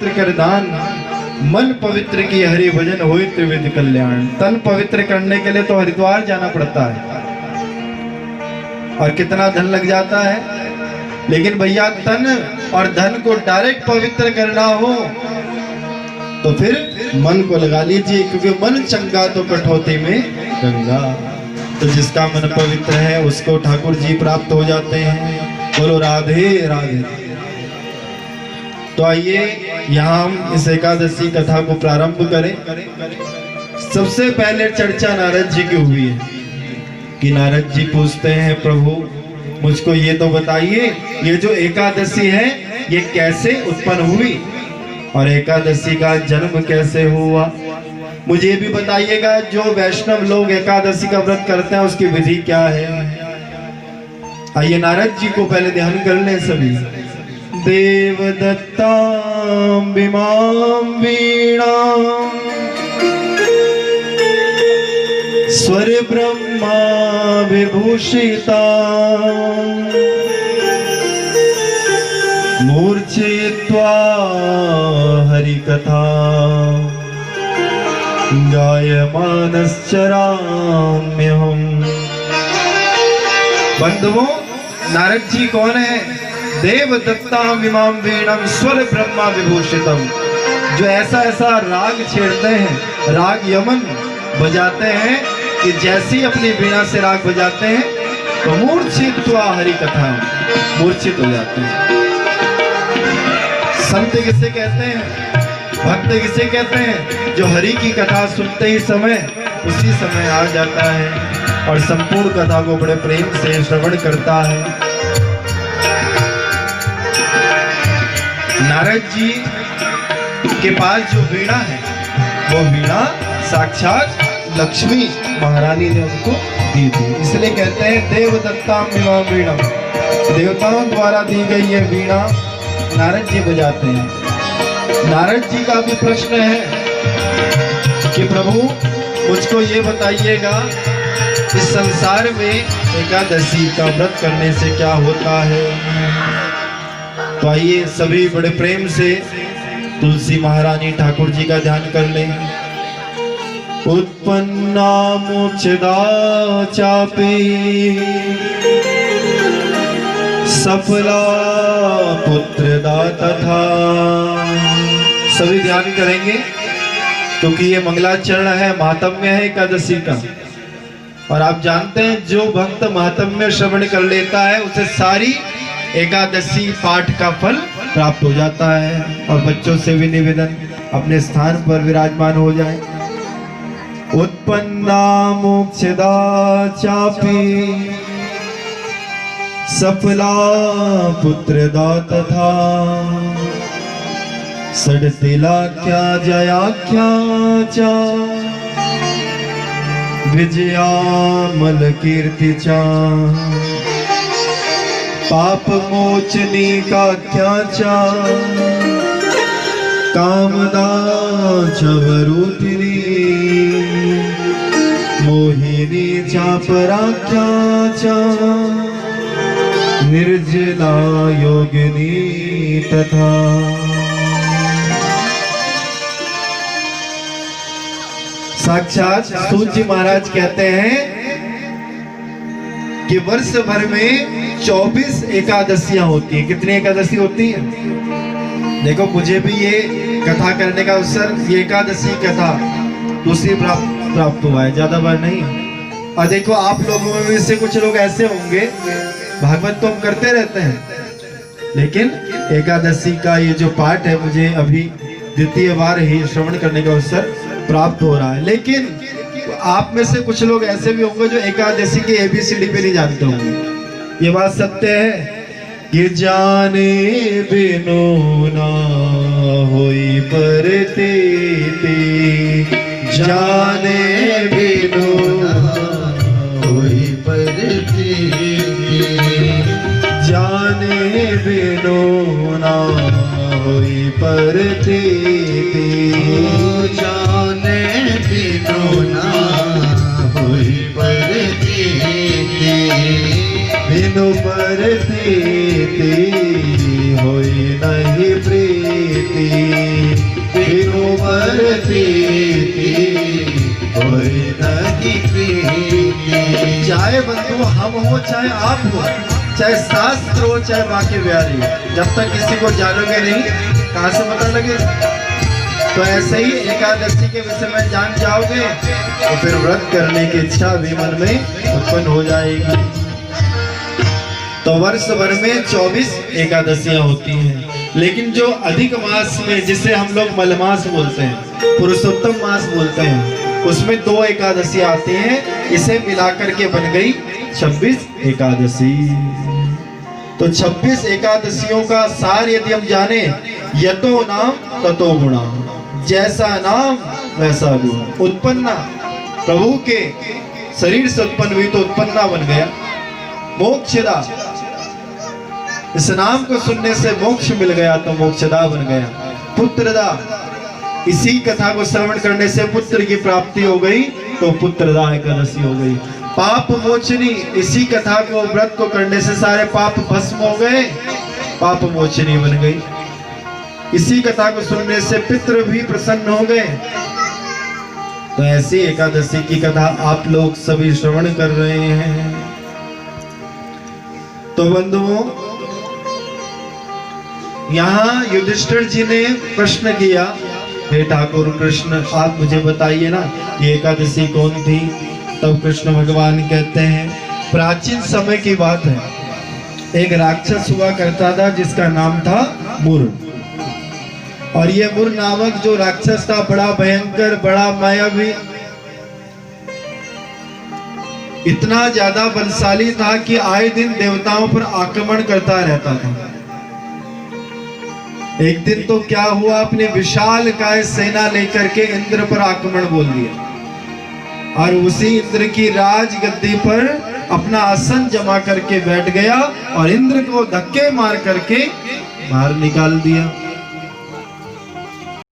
पवित्र कर दान, मन पवित्र की हरि भजन होए त्रिविध कल्याण। तन पवित्र करने के लिए तो हरिद्वार जाना पड़ता है और कितना धन लग जाता है। लेकिन भैया तन और धन को डायरेक्ट पवित्र करना हो तो फिर मन को लगा लीजिए, क्योंकि मन चंगा तो कठौती में गंगा। तो जिसका मन पवित्र है उसको ठाकुर जी प्राप्त हो जाते हैं। बोलो राधे राधे। तो आइए यहाँ हम इस एकादशी कथा को प्रारंभ करें। सबसे पहले चर्चा नारद जी की हुई है कि नारद जी पूछते हैं, प्रभु मुझको ये तो बताइए, ये जो एकादशी है ये कैसे उत्पन्न हुई और एकादशी का जन्म कैसे हुआ? मुझे भी बताइएगा, जो वैष्णव लोग एकादशी का व्रत करते हैं उसकी विधि क्या है। आइए नारद जी को पहले ध्यान कर लें सभी। देवदत्तां विमां वीणां स्वर ब्रह्मा विभूषितां मूर्छयित्वा हरिकथा गायमानश्चराम्यहम्। बंधुओं, नारद जी कौन है? देवदत्तां विमां वीणां स्वर ब्रह्मा विभूषितम, जो ऐसा ऐसा राग छेड़ते हैं, राग यमन बजाते हैं कि जैसी अपनी वीणा से राग बजाते हैं तो मूर्छित्वा हरि कथा, मूर्छित हो जाते हैं। संत किसे कहते हैं? भक्त किसे कहते हैं? जो हरि की कथा सुनते ही समय उसी समय आ जाता है और संपूर्ण कथा को बड़े प्रेम से श्रवण करता है। नारद जी के पास जो वीणा है वो वीणा साक्षात लक्ष्मी महारानी ने उनको दी थी, इसलिए कहते हैं देवदत्तां विमां वीणां, देवताओं द्वारा दी गई ये वीणा नारद जी बजाते हैं। नारद जी का भी प्रश्न है कि प्रभु मुझको ये बताइएगा, इस संसार में एकादशी का व्रत करने से क्या होता है। तो आइए सभी बड़े प्रेम से तुलसी महारानी ठाकुर जी का ध्यान कर लें। उत्पन्ना मोक्षदा चापे सफला पुत्रदा तथा। सभी ध्यान करेंगे क्योंकि ये मंगलाचरण है, महात्म्य है एकादशी का। और आप जानते हैं जो भक्त महात्म्य श्रवण कर लेता है उसे सारी एकादशी पाठ का फल प्राप्त हो जाता है। और बच्चों से भी निवेदन, अपने स्थान पर विराजमान हो जाए। उत्पन्ना मोक्षदा चापि सफला पुत्रदा तथा षड्तिलाख्या जयाख्या च विजयामल कीर्ति च पाप मोचनी काख्या च कामदा च वरूधिनी मोहिनी च पराख्या च निर्जला योगिनी तथा। साक्षात सूत जी महाराज कहते हैं कि वर्ष भर में 24 एकादशियां होती है। कितनी एकादशी होती है? देखो मुझे भी ये कथा करने का अवसर, ये एकादशी कथा दूसरी प्राप्त हुआ है, ज्यादा बार नहीं। और देखो आप लोगों में से कुछ लोग ऐसे होंगे, भागवत तो हम करते रहते हैं लेकिन एकादशी का ये जो पाठ है मुझे अभी द्वितीय बार ही श्रवण करने का अवसर प्राप्त हो रहा है। लेकिन आप में से कुछ लोग ऐसे भी होंगे जो एकादशी की ABCD भी नहीं जानते होंगे। ये बात सत्य है कि जाने बिनु ना होई परतीति, जाने बिनु ना होई परतीति, जाने बिनु ना होई परतीति, जाने बिनु ना होई परतीति, बिनु परतीति होई नहीं प्रीति, प्रीति कोई नहीं प्रीति। चाहे बंधु हम हो चाहे आप हो, चाहे शास्त्र हो चाहे बाकी व्यारी, जब तक किसी को जानोगे नहीं कहाँ से पता लगे। तो ऐसे ही एकादशी के विषय में जान जाओगे तो फिर व्रत करने की इच्छा भी मन में उत्पन्न हो जाएगी। तो वर्ष भर में 24 एकादशियां होती हैं, लेकिन जो अधिक मास में जिसे हम लोग मलमास बोलते हैं, पुरुषोत्तम मास बोलते हैं, उसमें 2 एकादशी आती हैं। इसे मिलाकर के बन गई 26 एकादशी। तो 26 एकादशियों का सार यदि हम जाने, यतो नाम ततो गुणा, जैसा नाम वैसा गुण। उत्पन्ना प्रभु के शरीर से उत्पन्न हुई तो उत्पन्ना बन गया। मोक्षदा, इस नाम को सुनने से मोक्ष मिल गया तो मोक्षदा बन गया। पुत्रदा, इसी कथा को श्रवण करने से पुत्र की प्राप्ति हो गई तो पुत्रदा एकादशी हो गई। पाप मोचनी, इसी कथा को व्रत को करने से सारे पाप भस्म हो गए, पाप मोचनी बन गई। इसी कथा को सुनने से पितृ भी प्रसन्न हो गए। तो ऐसी एकादशी की कथा आप लोग सभी श्रवण कर रहे हैं। तो बंधुओं, यहाँ युधिष्ठिर जी ने प्रश्न किया, हे ठाकुर कृष्ण आप मुझे बताइए ना ये एकादशी कौन थी। तब कृष्ण भगवान कहते हैं, प्राचीन समय की बात है, एक राक्षस हुआ करता था जिसका नाम था मुर। और ये मुर नामक जो राक्षस था बड़ा भयंकर, बड़ा मायावी, इतना ज्यादा बलशाली था कि आए दिन देवताओं पर आक्रमण करता रहता था। एक दिन तो क्या हुआ, अपनी विशाल काय सेना लेकर के इंद्र पर आक्रमण बोल दिया और उसी इंद्र की राज गद्दी पर अपना आसन जमा करके बैठ गया और इंद्र को धक्के मार करके बाहर निकाल दिया।